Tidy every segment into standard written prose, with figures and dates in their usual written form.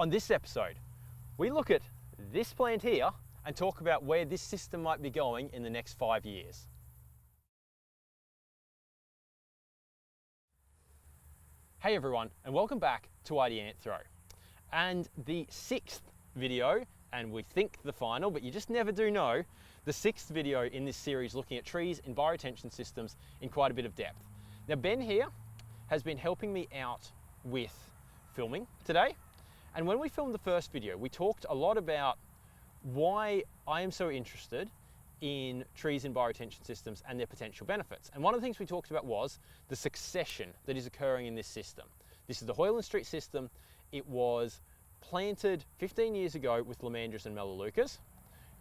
On this episode, we look at this plant here and talk about where this system might be going in the next 5 years. Hey everyone, and welcome back to Ideanthro. And the 6th video, and we think the final, but you just never do know, the 6th video in this series looking at trees and bioretention systems in quite a bit of depth. Now Ben here has been helping me out with filming today. And when we filmed the first video, we talked a lot about why I am so interested in trees and bioretention systems and their potential benefits. And one of the things we talked about was the succession that is occurring in this system. This is the Hoyland Street system. It was planted 15 years ago with lomandras and melaleucas.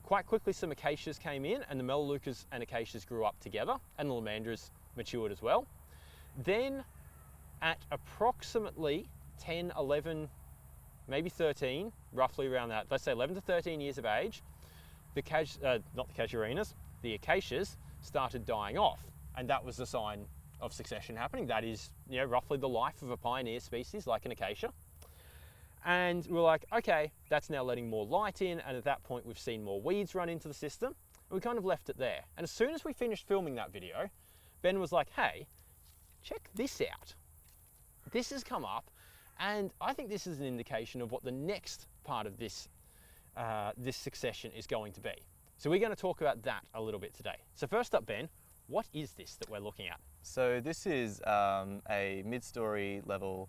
Quite quickly some acacias came in, and the melaleucas and acacias grew up together, and the lomandras matured as well. Then at approximately 10, 11, maybe 13, roughly around that, let's say 11 to 13 years of age, the acacias started dying off. And that was a sign of succession happening. That is, roughly the life of a pioneer species like an acacia. And we're like, okay, that's now letting more light in. And at that point, we've seen more weeds run into the system. And we kind of left it there. And as soon as we finished filming that video, Ben was like, hey, check this out. This has come up. And I think this is an indication of what the next part of this succession is going to be. So we're going to talk about that a little bit today. So first up, Ben, what is this that we're looking at? So this is a mid-story level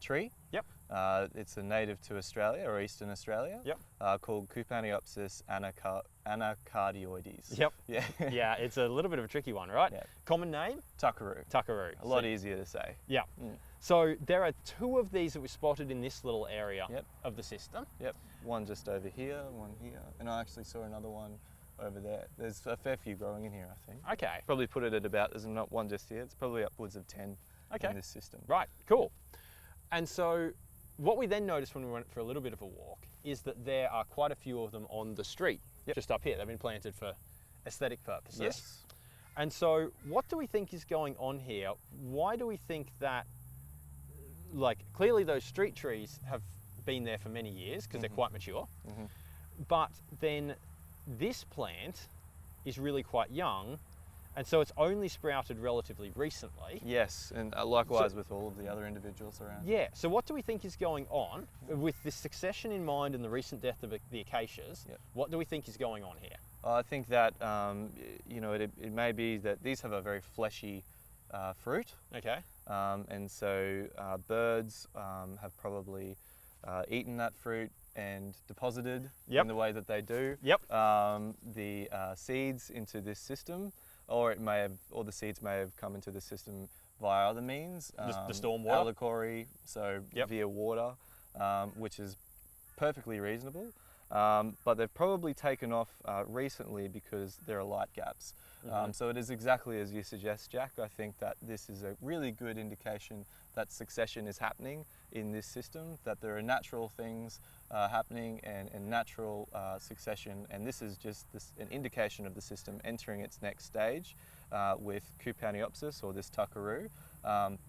tree. Yep. It's a native to Australia or Eastern Australia. Yep. Called Cupaniopsis anacardioides. Yep. Yeah. Yeah, it's a little bit of a tricky one, right? Yeah. Common name? Tuckaroo. Tuckaroo. A lot easier to say. Yeah. Mm. So there are 2 of these that we spotted in this little area Yep. of the system. Yep. One just over here, one here, and I actually saw another one over there. There's a fair few growing in here, I think. Okay. Probably put it at about, there's not one just here, it's probably upwards of 10 in this system. Right, cool. And so what we then noticed when we went for a little bit of a walk is that there are quite a few of them on the street, just up here. They've been planted for aesthetic purposes. Yes. And so what do we think is going on here? Why do we think that, clearly those street trees have been there for many years because they're quite mature, but then this plant is really quite young, and so it's only sprouted relatively recently. Yes, and likewise with all of the other individuals around. Yeah, so what do we think is going on with this succession in mind and the recent death of the acacias? Yep. What do we think is going on here? I think that, it may be that these have a very fleshy fruit. Okay. And so birds have probably eaten that fruit and deposited in the way that they do the seeds into this system, or the seeds may have come into the system via other means. The storm water? Allegory, so via water, which is perfectly reasonable. But they've probably taken off recently because there are light gaps. So it is exactly as you suggest, Jack. I think that this is a really good indication that succession is happening in this system, that there are natural things happening and natural succession, and this is just an indication of the system entering its next stage with Cupaniopsis, or this tuckaroo,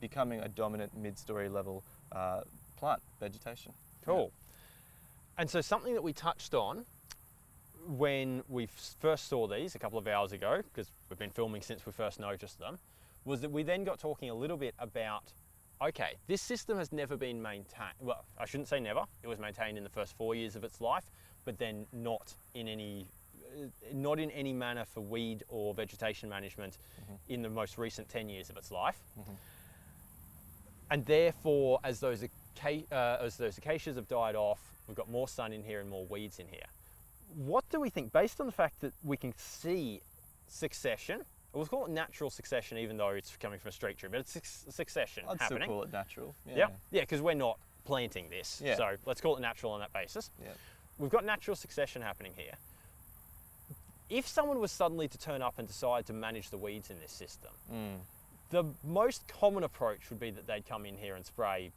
becoming a dominant mid-story level plant vegetation. Cool. And so something that we touched on when we first saw these a couple of hours ago, because we've been filming since we first noticed them, was that we then got talking a little bit about, okay, this system has never been maintained. Well, I shouldn't say never. It was maintained in the first 4 years of its life, but then not in any manner for weed or vegetation management in the most recent 10 years of its life. And therefore, as those acacias have died off, we've got more sun in here and more weeds in here. What do we think, based on the fact that we can see succession? We'll call it natural succession, even though it's coming from a street tree, but it's succession I'd happening. still call it natural. Yeah, because we're not planting this. Yeah. So let's call it natural on that basis. Yeah. We've got natural succession happening here. If someone was suddenly to turn up and decide to manage the weeds in this system, the most common approach would be that they'd come in here and spray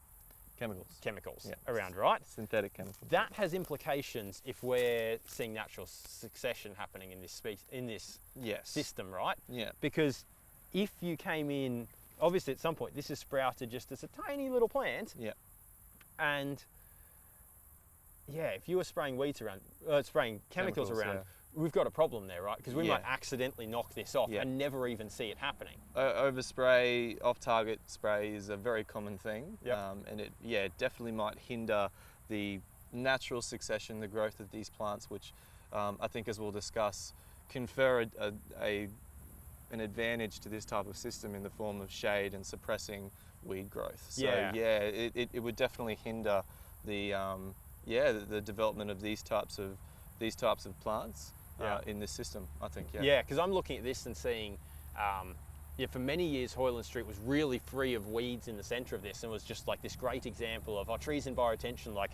chemicals around, right? Synthetic chemicals. That has implications if we're seeing natural succession happening in this system, right? Yeah. Because if you came in, obviously at some point this is sprouted just as a tiny little plant. Yeah. And yeah, if you were spraying weeds around, spraying chemicals around, yeah. we've got a problem there, right? Because we Yeah. might accidentally knock this off Yeah. and never even see it happening. Overspray, off-target spray is a very common thing, Yep. and it definitely might hinder the natural succession, the growth of these plants, which I think, as we'll discuss, confer an advantage to this type of system in the form of shade and suppressing weed growth. So it would definitely hinder the development of these types of plants in this system, I think. Yeah, because I'm looking at this and seeing, for many years Hoyland Street was really free of weeds in the centre of this, and was just like this great example of trees in bioretention, like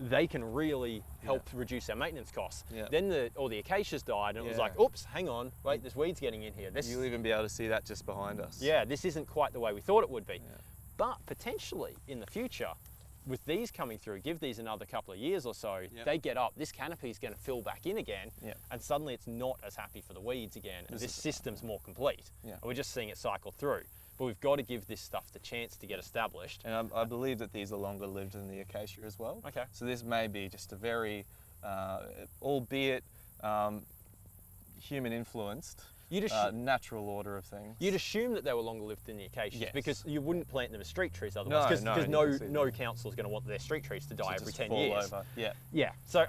they can really help reduce our maintenance costs. Then all the acacias died, and it was like, oops, hang on, wait, there's weeds getting in here. You'll even be able to see that just behind us. Yeah, this isn't quite the way we thought it would be. But potentially in the future, with these coming through, give these another couple of years or so, they get up, this canopy is going to fill back in again, and suddenly it's not as happy for the weeds again, and this system's more complete. And we're just seeing it cycle through. But we've got to give this stuff the chance to get established. And I believe that these are longer lived than the acacia as well. Okay. So this may be just a very, albeit human influenced, natural order of things. You'd assume that they were longer lived than the acacias, because you wouldn't plant them as street trees otherwise, because no council is going to want their street trees to die every 10 years. Over. So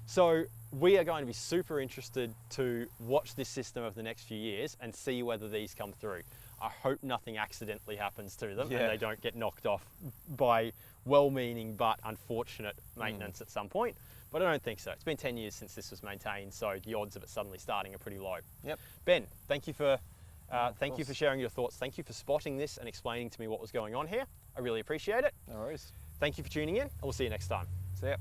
so we are going to be super interested to watch this system over the next few years and see whether these come through. I hope nothing accidentally happens to them and they don't get knocked off by well-meaning but unfortunate maintenance at some point. But I don't think so. It's been 10 years since this was maintained, so the odds of it suddenly starting are pretty low. Ben, thank you for sharing your thoughts. Thank you for spotting this and explaining to me what was going on here. I really appreciate it. No worries. Thank you for tuning in, and we'll see you next time. See ya.